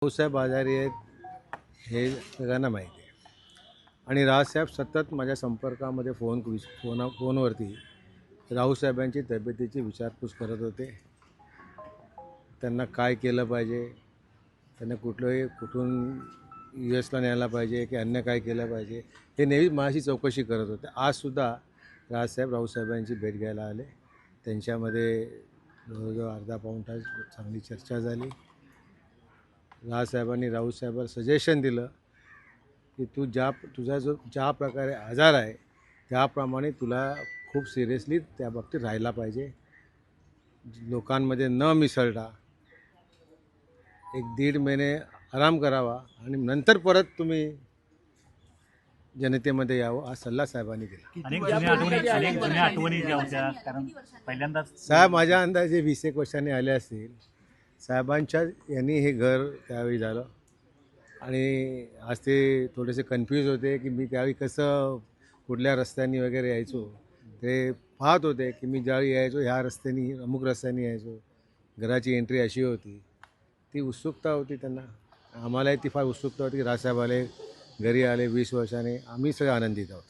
रावसाहेब आजारी आहेत हे सगळ्यांना माहिती आहे आणि रावसाहेब सतत माझ्या संपर्कामध्ये फोनवरती रावसाहेबांची तब्येतीची विचारपूस करत होते. त्यांना काय केलं पाहिजे, त्यांना कुठून US ला न्यायला पाहिजे की अन्य काय केलं पाहिजे हे नेहमी माझी चौकशी करत होते. आजसुद्धा रावसाहेबांची भेट घ्यायला आले. त्यांच्यामध्ये जवळजवळ अर्धा पाऊण तास चांगली चर्चा झाली. रावसाहेबांनी राऊतसाहेबांना सजेशन दिलं की तुझा ज्या प्रकारे आजार आहे त्याप्रमाणे तुला खूप सिरियसली त्या बाबतीत राहायला पाहिजे. लोकांमध्ये न मिसळता 1-1.5 महिने आराम करावा आणि नंतर परत तुम्ही जनतेमध्ये यावं हा सल्ला साहेबांनी दिला. अनेक जुन्या आठवणी ज्या होत्या, कारण पहिल्यांदाच साहेब माझ्या अंदाजे 20-1 वर्षांनी आले असतील. साहेबांच्या यांनी हे घर त्यावेळी झालं आणि आज ते थोडेसे कन्फ्यूज होते की मी त्यावेळी कसं कुठल्या रस्त्यांनी वगैरे यायचो. ते पाहत होते की मी ज्यावेळी यायचो ह्या रस्त्यानी अमुक रस्त्यानी यायचो, घराची एंट्री अशी होती. ती उत्सुकता होती त्यांना, आम्हालाही ती फार उत्सुकता होती. रावसाहेब आले, घरी आले 20 वर्षाने, आम्ही सगळे आनंदित आहोत.